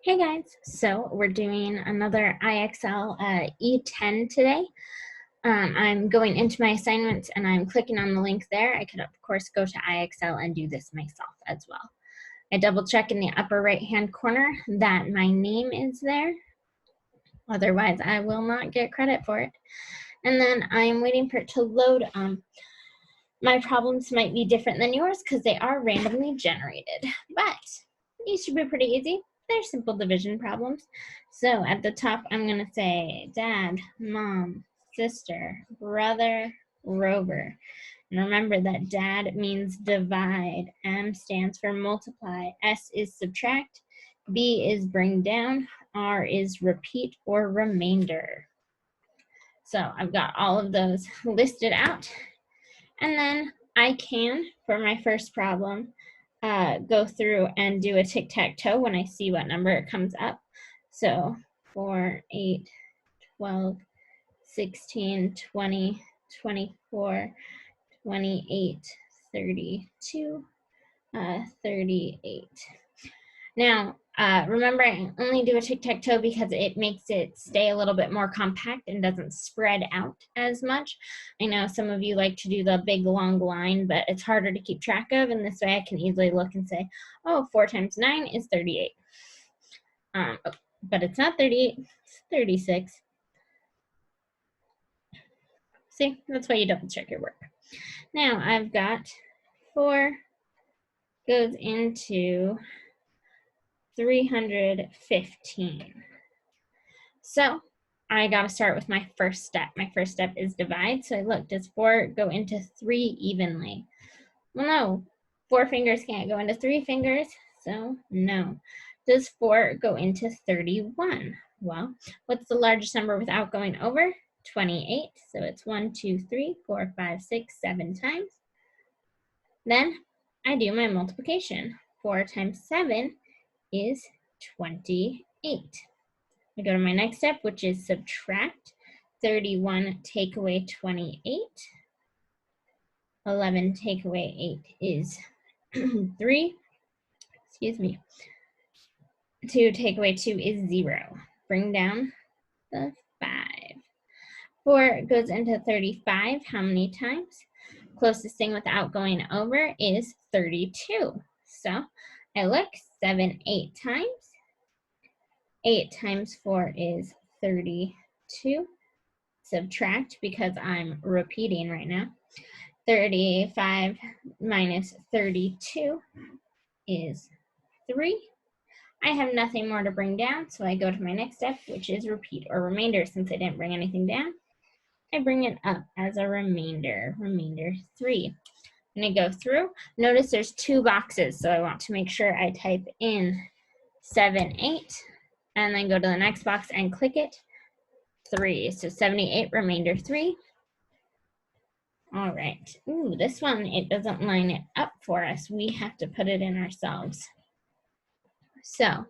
Hey guys, so we're doing another IXL E10 today. I'm going into my assignments and I'm clicking on the link there. I could of course go to IXL and do this myself as well. I double check in the upper right hand corner that my name is there. Otherwise I will not get credit for it. And then I'm waiting for it to load. My problems might be different than yours because they are randomly generated, but these should be pretty easy. They're simple division problems. So at the top, I'm going to say dad, mom, sister, brother, rover. And remember that dad means divide. M stands for multiply. S is subtract. B is bring down. R is repeat or remainder. So I've got all of those listed out. And then I can, for my first problem, go through and do a tic-tac-toe when I see what number it comes up. So 4, 8, 12, 16, 20, 24, 28, 32, 38. Now, remember, I only do a tic-tac-toe because it makes it stay a little bit more compact and doesn't spread out as much. I know some of you like to do the big long line, but it's harder to keep track of, and this way I can easily look and say, oh, 4 times 9 is 38. But it's not 38, it's 36. See, that's why you double check your work. Now, I've got 4 goes into 315. So I got to start with my first step. My first step is divide. So I look, does 4 go into 3 evenly? Well, no, 4 fingers can't go into 3 fingers, so no. Does 4 go into 31? Well, what's the largest number without going over? 28. So it's 1, 2, 3, 4, 5, 6, 7 times. Then I do my multiplication. 4 times 7 is 28. I go to my next step, which is subtract. 31 take away 28. 11 take away 8 is 3. Excuse me. 2 take away 2 is 0. Bring down the 5. 4 goes into 35. How many times? Closest thing without going over is 32. So I look, 7, 8 times. 8 times 4 is 32. Subtract because I'm repeating right now. 35 minus 32 is 3. I have nothing more to bring down, so I go to my next step, which is repeat or remainder. Since I didn't bring anything down, I bring it up as a remainder, remainder 3. I'm going to go through. Notice there's 2 boxes, so I want to make sure I type in 7, 8, and then go to the next box and click it, 3. So 78, remainder 3. All right. Ooh, this one, it doesn't line it up for us. We have to put it in ourselves. So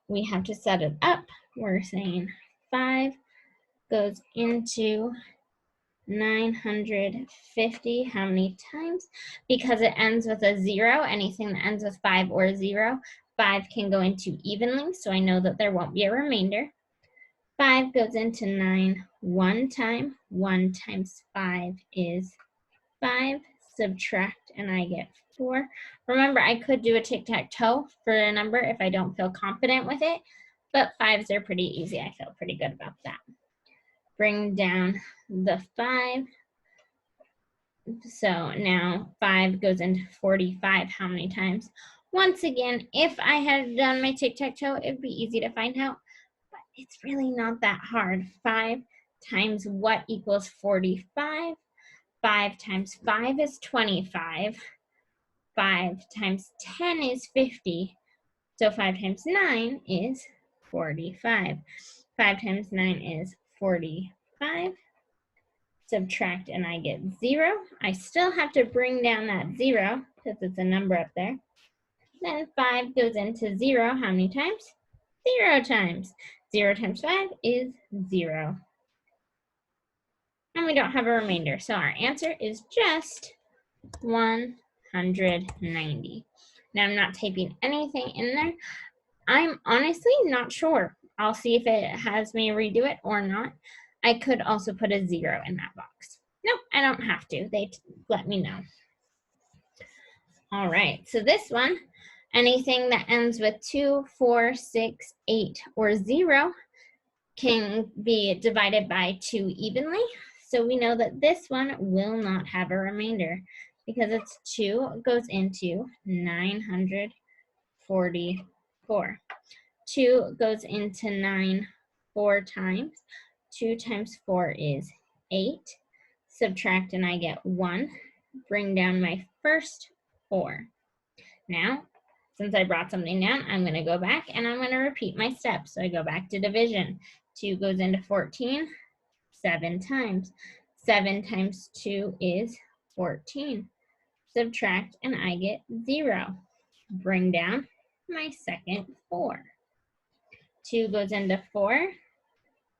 we have to set it up. We're saying 5 goes into 950. How many times? Because it ends with a 0, anything that ends with 5 or 0, 5 can go into evenly, so I know that there won't be a remainder. 5 goes into 9 one time. 1 times 5 is 5. Subtract, and I get 4. Remember, I could do a tic-tac-toe for a number if I don't feel confident with it, but 5s are pretty easy. I feel pretty good about that. Bring down the 5. So now 5 goes into 45. How many times? Once again, if I had done my tic-tac-toe, it'd be easy to find out, but it's really not that hard. 5 times what equals 45? 5 times 5 is 25. 5 times 10 is 50. So 5 times 9 is 45. 5 times 9 is 45. Subtract, and I get 0. I still have to bring down that 0 because it's a number up there. Then 5 goes into 0. How many times? 0 times. 0 times 5 is 0. And we don't have a remainder, so our answer is just 190. Now I'm not typing anything in there. I'm honestly not sure. I'll see if it has me redo it or not. I could also put a 0 in that box. Nope, I don't have to. They let me know. All right, so this one, anything that ends with 2, 4, 6, 8, or 0 can be divided by 2 evenly. So we know that this one will not have a remainder because it's 2 goes into 944. 2 goes into 9 4 times. 2 times 4 is 8. Subtract and I get 1. Bring down my first 4. Now, since I brought something down, I'm going to go back and I'm going to repeat my steps. So I go back to division. 2 goes into 14 7 times. 7 times 2 is 14. Subtract and I get 0. Bring down my second 4. 2 goes into 4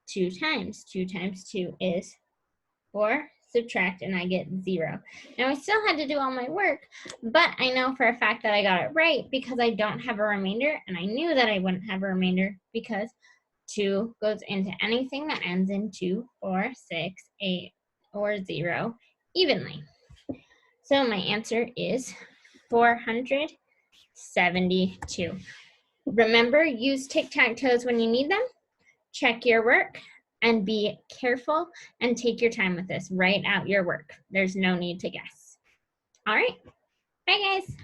2 times. 2 times 2 is 4. Subtract and I get 0. Now I still had to do all my work, but I know for a fact that I got it right because I don't have a remainder, and I knew that I wouldn't have a remainder because 2 goes into anything that ends in 2, 4, 6, 8, or 0 evenly. So my answer is 472. Remember, use tic-tac-toes when you need them. Check your work and be careful and take your time with this. Write out your work. There's no need to guess. All right. Bye, guys.